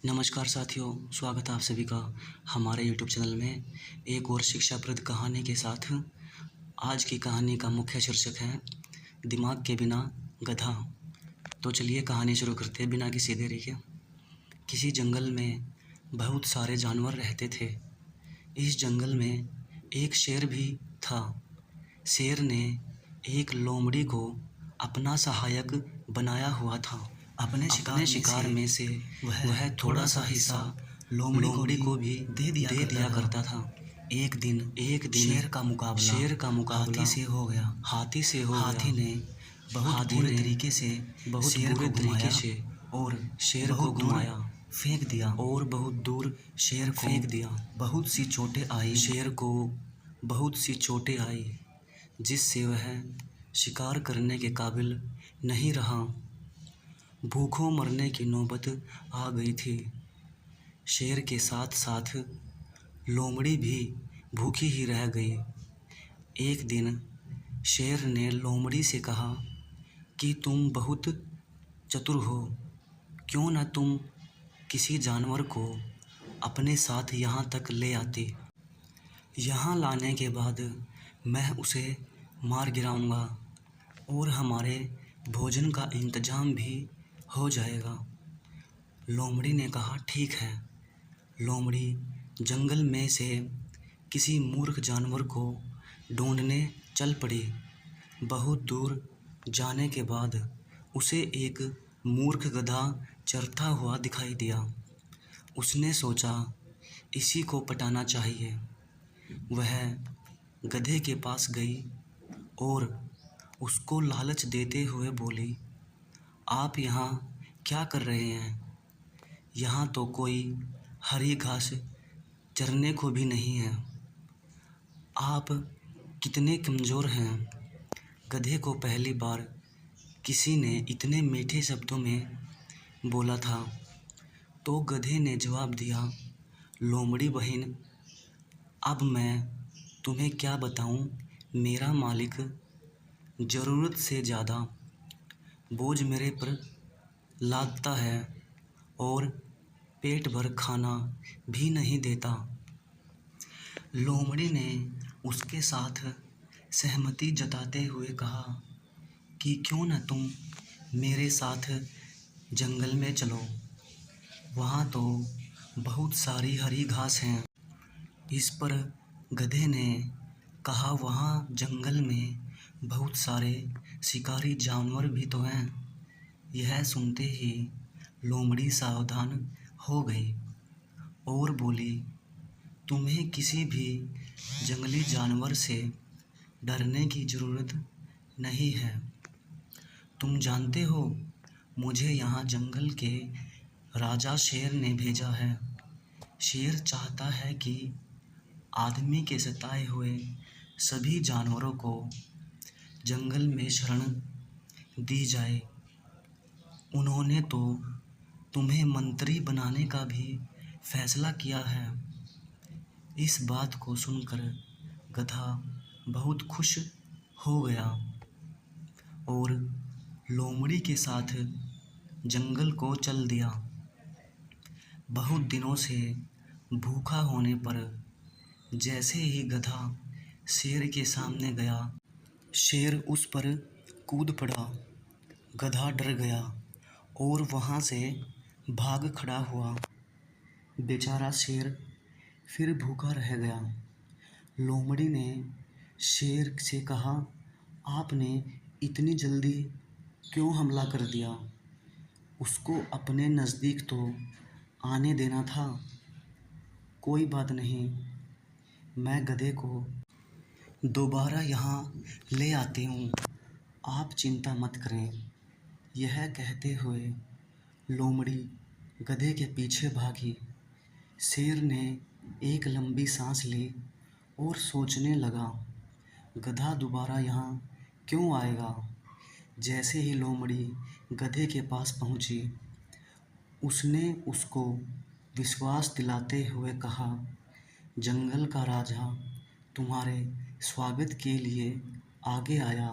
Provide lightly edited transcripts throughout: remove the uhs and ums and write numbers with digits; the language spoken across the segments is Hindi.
नमस्कार साथियों, स्वागत है आप सभी का हमारे यूट्यूब चैनल में एक और शिक्षाप्रद कहानी के साथ। आज की कहानी का मुख्य शीर्षक है दिमाग के बिना गधा। तो चलिए कहानी शुरू करते हैं बिना किसी देरी के। किसी जंगल में बहुत सारे जानवर रहते थे। इस जंगल में एक शेर भी था। शेर ने एक लोमड़ी को अपना सहायक बनाया हुआ था। अपने शिकार में से वह थोड़ा सा हिस्सा लोमड़ी को भी दे दिया करता था। एक दिन शेर का मुकाबला हाथी से हो गया। हाथी ने बहुत बुरे तरीके से और शेर को घुमाया, फेंक दिया और बहुत दूर शेर को फेंक दिया। बहुत सी चोटें आई शेर को, बहुत सी चोटें आई जिससे वह शिकार करने के काबिल नहीं रहा। भूखों मरने की नौबत आ गई थी। शेर के साथ साथ लोमड़ी भी भूखी ही रह गई। एक दिन शेर ने लोमड़ी से कहा कि तुम बहुत चतुर हो, क्यों न तुम किसी जानवर को अपने साथ यहाँ तक ले आती। यहाँ लाने के बाद मैं उसे मार गिराऊंगा और हमारे भोजन का इंतजाम भी हो जाएगा। लोमड़ी ने कहा ठीक है। लोमड़ी जंगल में से किसी मूर्ख जानवर को ढूंढने चल पड़ी। बहुत दूर जाने के बाद उसे एक मूर्ख गधा चरता हुआ दिखाई दिया। उसने सोचा इसी को पटाना चाहिए। वह गधे के पास गई और उसको लालच देते हुए बोली, आप यहाँ क्या कर रहे हैं? यहाँ तो कोई हरी घास चरने को भी नहीं है। आप कितने कमज़ोर हैं। गधे को पहली बार किसी ने इतने मीठे शब्दों में बोला था। तो गधे ने जवाब दिया, लोमड़ी बहन, अब मैं तुम्हें क्या बताऊं। मेरा मालिक ज़रूरत से ज़्यादा बोझ मेरे पर लादता है और पेट भर खाना भी नहीं देता। लोमड़ी ने उसके साथ सहमति जताते हुए कहा कि क्यों न तुम मेरे साथ जंगल में चलो। वहाँ तो बहुत सारी हरी घास हैं। इस पर गधे ने कहा, वहाँ जंगल में बहुत सारे शिकारी जानवर भी तो हैं। यह सुनते ही लोमड़ी सावधान हो गई और बोली, तुम्हें किसी भी जंगली जानवर से डरने की ज़रूरत नहीं है। तुम जानते हो, मुझे यहाँ जंगल के राजा शेर ने भेजा है। शेर चाहता है कि आदमी के सताए हुए सभी जानवरों को जंगल में शरण दी जाए। उन्होंने तो तुम्हें मंत्री बनाने का भी फैसला किया है। इस बात को सुनकर गधा बहुत खुश हो गया और लोमड़ी के साथ जंगल को चल दिया। बहुत दिनों से भूखा होने पर जैसे ही गधा शेर के सामने गया, शेर उस पर कूद पड़ा। गधा डर गया और वहाँ से भाग खड़ा हुआ। बेचारा शेर फिर भूखा रह गया। लोमड़ी ने शेर से कहा, आपने इतनी जल्दी क्यों हमला कर दिया? उसको अपने नज़दीक तो आने देना था। कोई बात नहीं, मैं गधे को दोबारा यहाँ ले आती हूँ, आप चिंता मत करें। यह कहते हुए लोमड़ी गधे के पीछे भागी। शेर ने एक लंबी सांस ली और सोचने लगा, गधा दोबारा यहाँ क्यों आएगा? जैसे ही लोमड़ी गधे के पास पहुँची, उसने उसको विश्वास दिलाते हुए कहा, जंगल का राजा तुम्हारे स्वागत के लिए आगे आया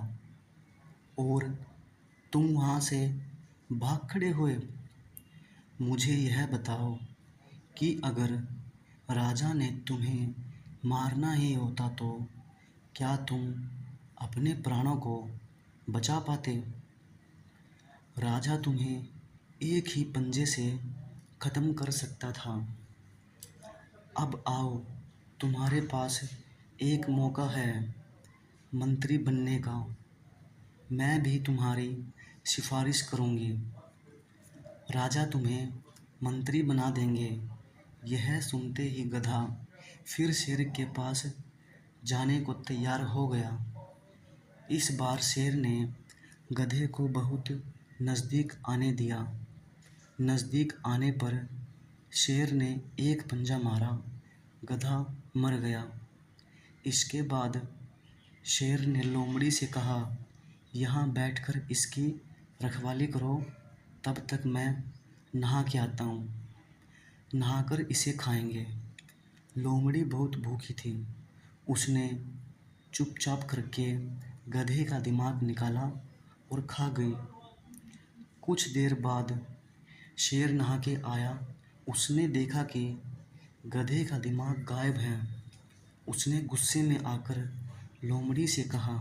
और तुम वहाँ से भाग खड़े हुए। मुझे यह बताओ कि अगर राजा ने तुम्हें मारना ही होता तो क्या तुम अपने प्राणों को बचा पाते? राजा तुम्हें एक ही पंजे से ख़त्म कर सकता था। अब आओ, तुम्हारे पास एक मौका है मंत्री बनने का। मैं भी तुम्हारी सिफारिश करूँगी। राजा तुम्हें मंत्री बना देंगे। यह सुनते ही गधा फिर शेर के पास जाने को तैयार हो गया। इस बार शेर ने गधे को बहुत नज़दीक आने दिया। नज़दीक आने पर शेर ने एक पंजा मारा, गधा मर गया। इसके बाद शेर ने लोमड़ी से कहा, यहाँ बैठकर इसकी रखवाली करो, तब तक मैं नहा के आता हूँ। नहाकर इसे खाएंगे। लोमड़ी बहुत भूखी थी। उसने चुपचाप करके गधे का दिमाग निकाला और खा गई। कुछ देर बाद शेर नहा के आया। उसने देखा कि गधे का दिमाग गायब है। उसने गुस्से में आकर लोमड़ी से कहा,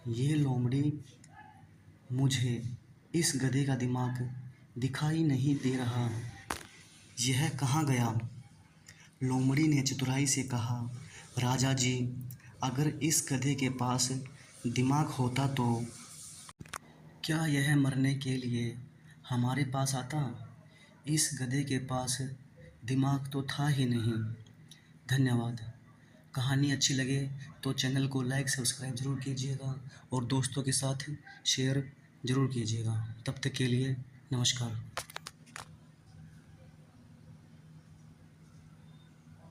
ये लोमड़ी, मुझे इस गधे का दिमाग दिखाई नहीं दे रहा, यह कहाँ गया? लोमड़ी ने चतुराई से कहा, राजा जी, अगर इस गधे के पास दिमाग होता तो क्या यह मरने के लिए हमारे पास आता? इस गधे के पास दिमाग तो था ही नहीं। धन्यवाद। कहानी अच्छी लगे तो चैनल को लाइक सब्सक्राइब ज़रूर कीजिएगा और दोस्तों के साथ शेयर ज़रूर कीजिएगा। तब तक के लिए नमस्कार।